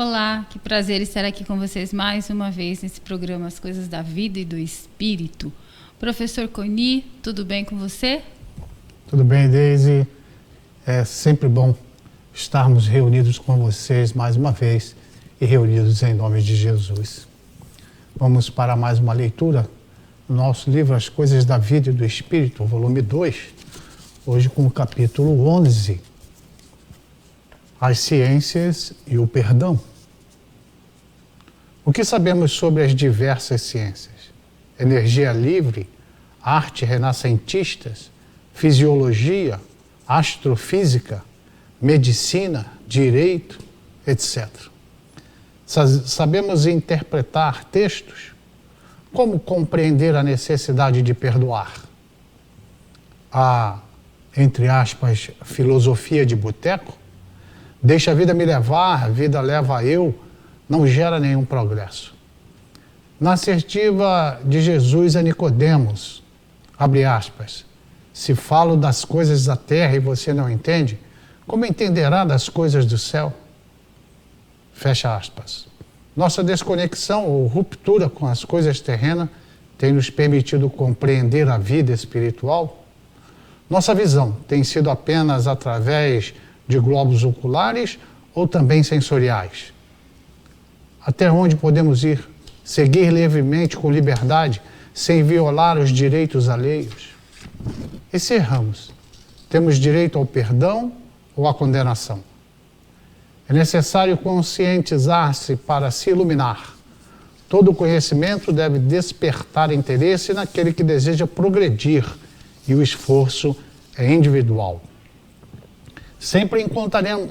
Olá, que prazer estar aqui com vocês mais uma vez nesse programa As Coisas da Vida e do Espírito. Professor Coni, tudo bem com você? Tudo bem, Deise. É sempre bom estarmos reunidos com vocês mais uma vez e reunidos em nome de Jesus. Vamos para mais uma leitura no nosso livro As Coisas da Vida e do Espírito, volume 2, hoje com o capítulo 11, As Ciências e o Perdão. O que sabemos sobre as diversas ciências? Energia livre, arte renascentistas, fisiologia, astrofísica, medicina, direito, etc. Sabemos interpretar textos? Como compreender a necessidade de perdoar? A, entre aspas, filosofia de boteco? Deixa a vida me levar, a vida leva eu, não gera nenhum progresso. Na assertiva de Jesus a Nicodemos, abre aspas, se falo das coisas da terra e você não entende, como entenderá das coisas do céu? Fecha aspas. Nossa desconexão ou ruptura com as coisas terrenas tem nos permitido compreender a vida espiritual? Nossa visão tem sido apenas através de globos oculares ou também sensoriais? Até onde podemos ir? Seguir livremente com liberdade, sem violar os direitos alheios? E se erramos, temos direito ao perdão ou à condenação? É necessário conscientizar-se para se iluminar. Todo conhecimento deve despertar interesse naquele que deseja progredir, e o esforço é individual. Sempre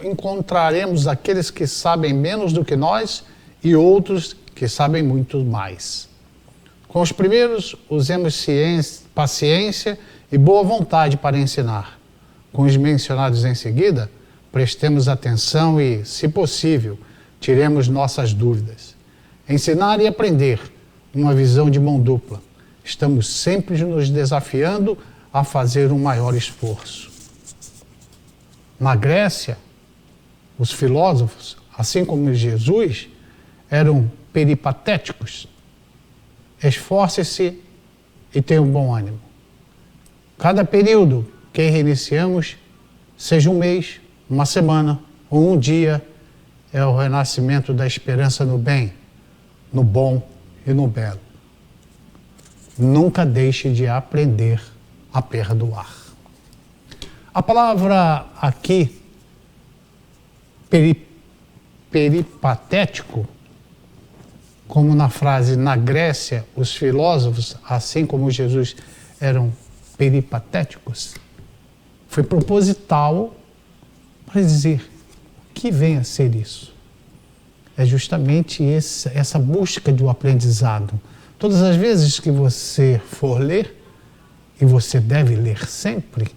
encontraremos aqueles que sabem menos do que nós e outros que sabem muito mais. Com os primeiros, usemos paciência e boa vontade para ensinar. Com os mencionados em seguida, prestemos atenção e, se possível, tiremos nossas dúvidas. Ensinar e aprender, uma visão de mão dupla. Estamos sempre nos desafiando a fazer um maior esforço. Na Grécia, os filósofos, assim como Jesus, eram peripatéticos. Esforce-se e tenha um bom ânimo. Cada período que reiniciamos, seja um mês, uma semana ou um dia, é o renascimento da esperança no bem, no bom e no belo. Nunca deixe de aprender a perdoar. A palavra aqui, peripatético, como na frase, na Grécia, os filósofos, assim como Jesus, eram peripatéticos, foi proposital para dizer o que vem a ser isso. É justamente essa busca de um aprendizado. Todas as vezes que você for ler, e você deve ler sempre,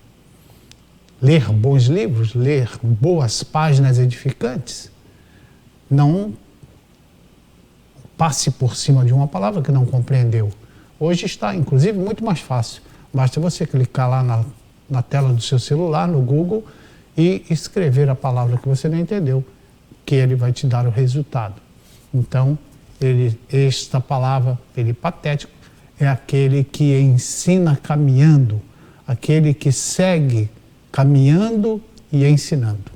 ler bons livros, ler boas páginas edificantes, não passe por cima de uma palavra que não compreendeu. Hoje está, inclusive, muito mais fácil. Basta você clicar lá na tela do seu celular, no Google, e escrever a palavra que você não entendeu, que ele vai te dar o resultado. Então, esta palavra, peripatético, é aquele que ensina caminhando, aquele que segue caminhando e ensinando.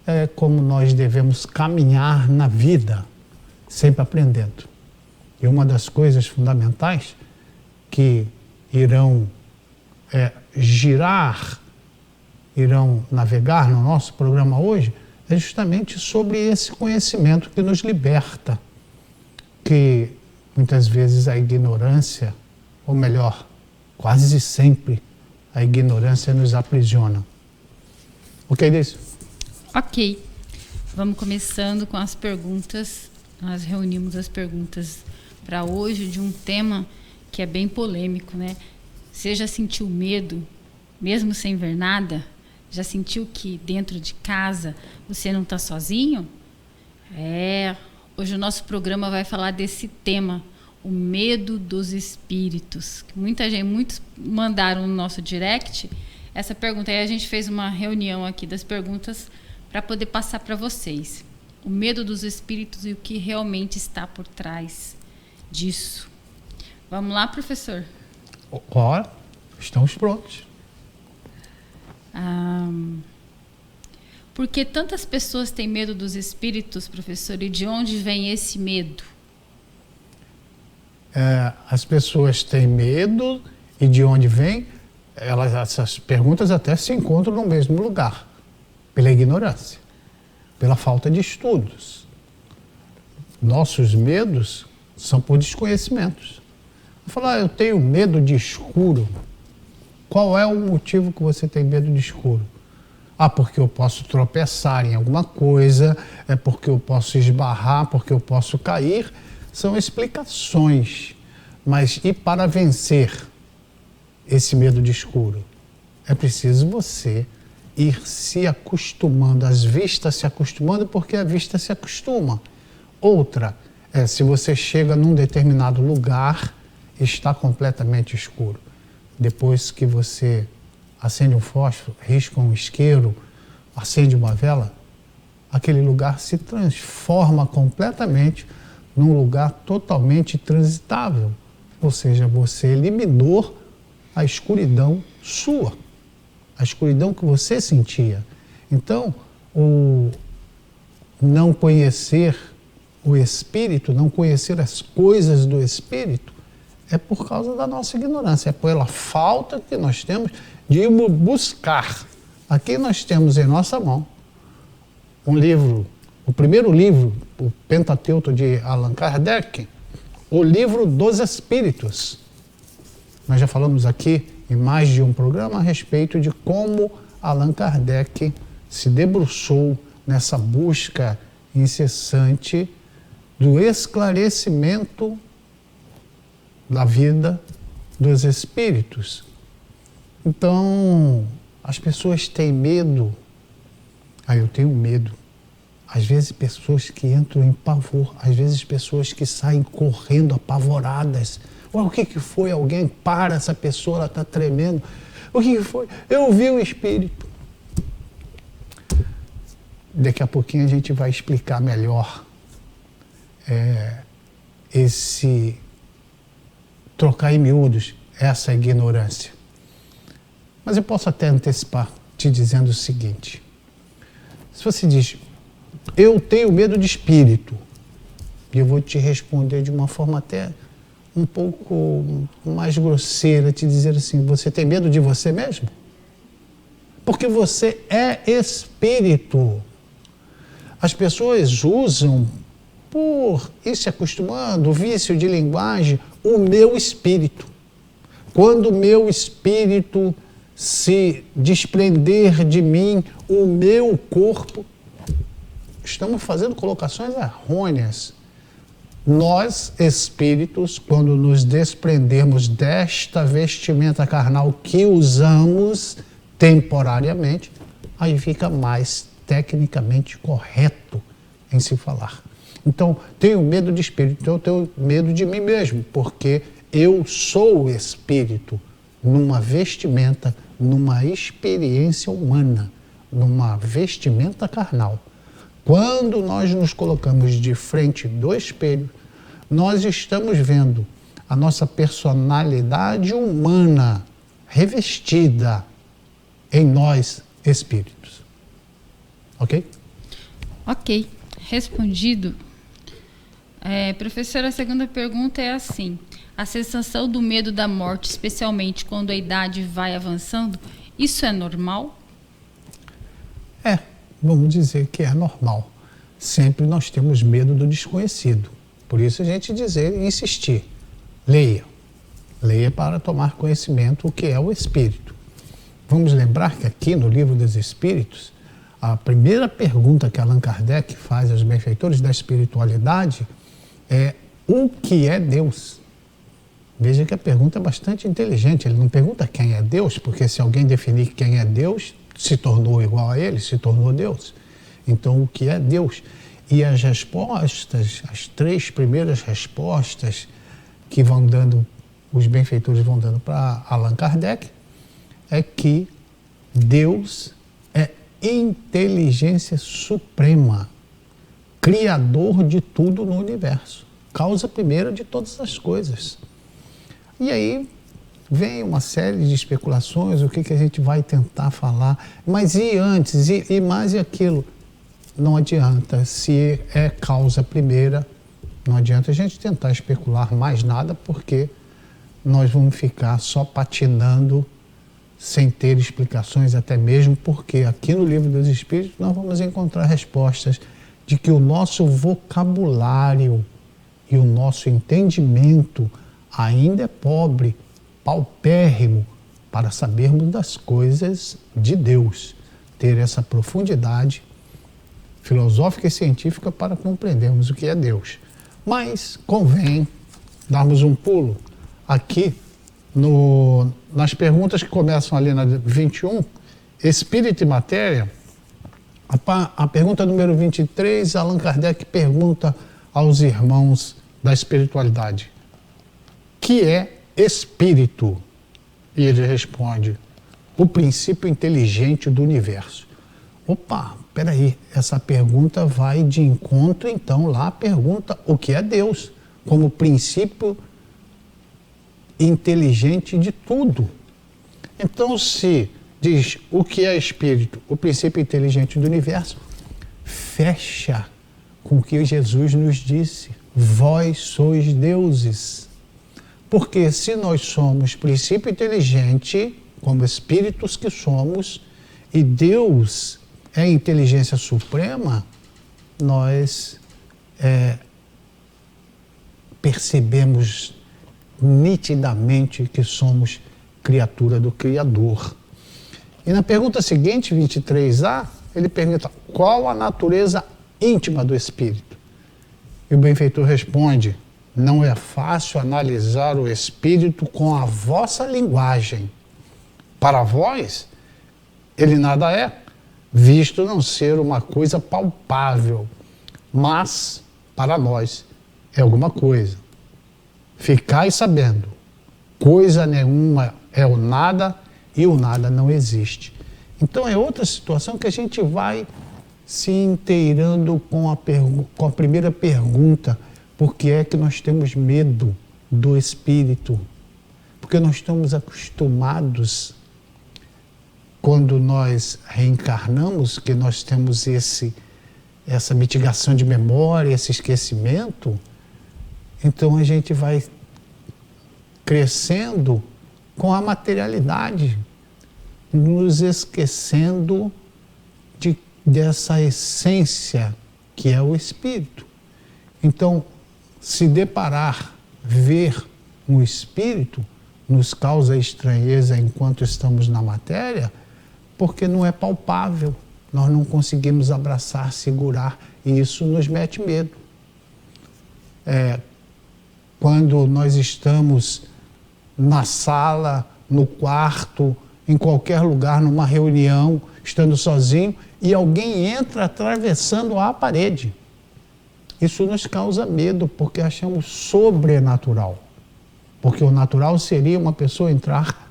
É como nós devemos caminhar na vida, sempre aprendendo. E uma das coisas fundamentais que irão irão navegar no nosso programa hoje, é justamente sobre esse conhecimento que nos liberta, que muitas vezes a ignorância, ou melhor, quase sempre a ignorância nos aprisiona. Ok, Deise? Ok. Vamos começando com as perguntas. Nós reunimos as perguntas para hoje de um tema que é bem polêmico, né? Você já sentiu medo, mesmo sem ver nada? Já sentiu que dentro de casa você não está sozinho? Hoje o nosso programa vai falar desse tema, o medo dos espíritos. Muitos mandaram no nosso direct essa pergunta. Aí a gente fez uma reunião aqui das perguntas para poder passar para vocês. o medo dos espíritos e o que realmente está por trás disso. Vamos lá, professor? Ora, estamos prontos. Por que tantas pessoas têm medo dos espíritos, professor? E de onde vem esse medo? As pessoas têm medo e de onde vem? Essas perguntas até se encontram no mesmo lugar. Pela ignorância, pela falta de estudos. Nossos medos são por desconhecimentos. Vou falar, eu tenho medo de escuro. Qual é o motivo que você tem medo de escuro? Porque eu posso tropeçar em alguma coisa, é porque eu posso esbarrar, porque eu posso cair. São explicações. Mas e para vencer esse medo de escuro? É preciso você ir se acostumando, as vistas se acostumando, porque a vista se acostuma. Outra, se você chega num determinado lugar, está completamente escuro. Depois que você acende um fósforo, risca um isqueiro, acende uma vela, aquele lugar se transforma completamente num lugar totalmente transitável. Ou seja, você eliminou a escuridão sua, a escuridão que você sentia. Então, o não conhecer o Espírito, não conhecer as coisas do Espírito, é por causa da nossa ignorância, é pela falta que nós temos de ir buscar. Aqui nós temos em nossa mão um livro, o primeiro livro, o Pentateuco de Allan Kardec, o livro dos Espíritos. Nós já falamos aqui em mais de um programa a respeito de como Allan Kardec se debruçou nessa busca incessante do esclarecimento da vida dos espíritos. Então, as pessoas têm medo. Eu tenho medo. Às vezes pessoas que entram em pavor, às vezes pessoas que saem correndo apavoradas. O que foi? Alguém para essa pessoa, ela está tremendo. O que foi? Eu vi o espírito. Daqui a pouquinho a gente vai explicar melhor esse trocar em miúdos, essa ignorância. Mas eu posso até antecipar te dizendo o seguinte. Se você diz, eu tenho medo de espírito, e eu vou te responder de uma forma até um pouco mais grosseira, te dizer assim, você tem medo de você mesmo? Porque você é espírito. As pessoas usam, por ir se acostumando, o vício de linguagem, o meu espírito. Quando o meu espírito se desprender de mim, o meu corpo, estamos fazendo colocações errôneas. Nós, espíritos, quando nos desprendermos desta vestimenta carnal que usamos temporariamente, aí fica mais tecnicamente correto em se falar. Então, tenho medo de espírito, então eu tenho medo de mim mesmo, porque eu sou espírito numa vestimenta, numa experiência humana, numa vestimenta carnal. Quando nós nos colocamos de frente do espelho, nós estamos vendo a nossa personalidade humana revestida em nós, espíritos. Ok? Ok. Respondido. Professora, a segunda pergunta é assim. A sensação do medo da morte, especialmente quando a idade vai avançando, isso é normal? Vamos dizer que é normal. Sempre nós temos medo do desconhecido. Por isso a gente insistir. Leia. Leia para tomar conhecimento o que é o Espírito. Vamos lembrar que aqui no Livro dos Espíritos, a primeira pergunta que Allan Kardec faz aos benfeitores da espiritualidade é o que é Deus? Veja que a pergunta é bastante inteligente. Ele não pergunta quem é Deus, porque se alguém definir quem é Deus, se tornou igual a ele, se tornou Deus. Então, o que é Deus? E as respostas, as 3 primeiras respostas que vão dando, os benfeitores vão dando para Allan Kardec, é que Deus é inteligência suprema. criador de tudo no universo, causa primeira de todas as coisas. E aí vem uma série de especulações, o que a gente vai tentar falar, mas e antes, e mais e aquilo? Não adianta, se é causa primeira, não adianta a gente tentar especular mais nada, porque nós vamos ficar só patinando sem ter explicações, até mesmo porque aqui no Livro dos Espíritos nós vamos encontrar respostas de que o nosso vocabulário e o nosso entendimento ainda é pobre, paupérrimo, para sabermos das coisas de Deus, ter essa profundidade filosófica e científica para compreendermos o que é Deus. Mas convém darmos um pulo aqui nas perguntas que começam ali na 21, Espírito e Matéria. A pergunta número 23, Allan Kardec pergunta aos irmãos da espiritualidade: que é espírito? E ele responde: o princípio inteligente do universo. Opa, peraí, essa pergunta vai de encontro, então, lá a pergunta: o que é Deus? Como princípio inteligente de tudo. Então, se diz o que é espírito, o princípio inteligente do universo, fecha com o que Jesus nos disse: vós sois deuses. Porque se nós somos princípio inteligente, como espíritos que somos, e Deus é inteligência suprema, nós percebemos nitidamente que somos criatura do Criador. E na pergunta seguinte, 23A, ele pergunta: qual a natureza íntima do espírito? E o benfeitor responde: não é fácil analisar o espírito com a vossa linguagem. Para vós, ele nada é, visto não ser uma coisa palpável, mas para nós é alguma coisa. Ficai sabendo, coisa nenhuma é o nada e o nada não existe. Então é outra situação que a gente vai se inteirando com a primeira pergunta: por que é que nós temos medo do espírito? Porque nós estamos acostumados, quando nós reencarnamos, que nós temos essa mitigação de memória, esse esquecimento. Então a gente vai crescendo com a materialidade, nos esquecendo dessa essência que é o espírito. Então, se deparar, ver um espírito, nos causa estranheza enquanto estamos na matéria, porque não é palpável, nós não conseguimos abraçar, segurar, e isso nos mete medo. Quando nós estamos na sala, no quarto, em qualquer lugar, numa reunião, estando sozinho, e alguém entra atravessando a parede. Isso nos causa medo, porque achamos sobrenatural. Porque o natural seria uma pessoa entrar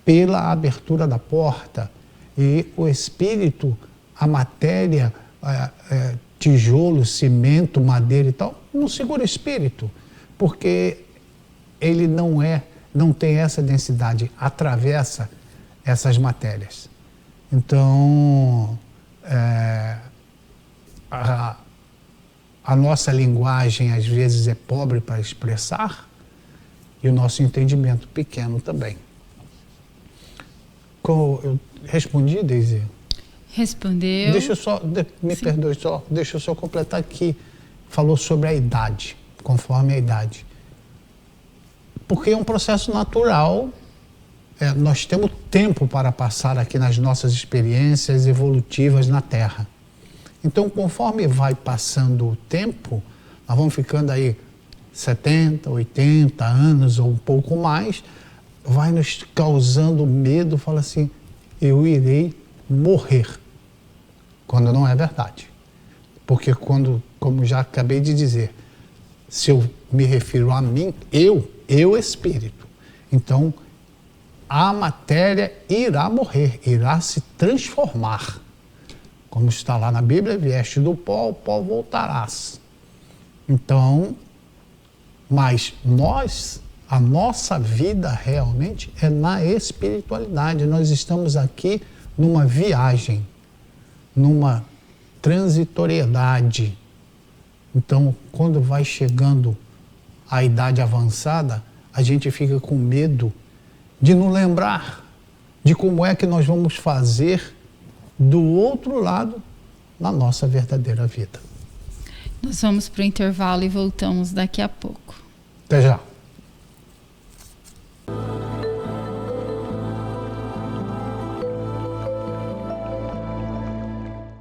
pela abertura da porta, e o espírito, a matéria, tijolo, cimento, madeira e tal, não segura o espírito, porque ele não tem essa densidade, atravessa essas matérias. Então, a nossa linguagem às vezes é pobre para expressar, e o nosso entendimento pequeno também. Eu respondi, Deise? Respondeu. Perdoe só, deixa eu só completar aqui. Falou sobre a idade, conforme a idade. Porque é um processo natural, nós temos tempo para passar aqui nas nossas experiências evolutivas na Terra. Então, conforme vai passando o tempo, nós vamos ficando aí 70, 80 anos ou um pouco mais, vai nos causando medo, fala assim: eu irei morrer, quando não é verdade. Porque como já acabei de dizer, se eu me refiro a mim, eu espírito, então a matéria irá morrer, irá se transformar. Como está lá na Bíblia, vieste do pó, ao pó voltarás. Então, mas a nossa vida realmente é na espiritualidade. Nós estamos aqui numa viagem, numa transitoriedade. Então, quando vai chegando a idade avançada, a gente fica com medo de não lembrar de como é que nós vamos fazer do outro lado na nossa verdadeira vida. Nós vamos para o intervalo e voltamos daqui a pouco. Até já.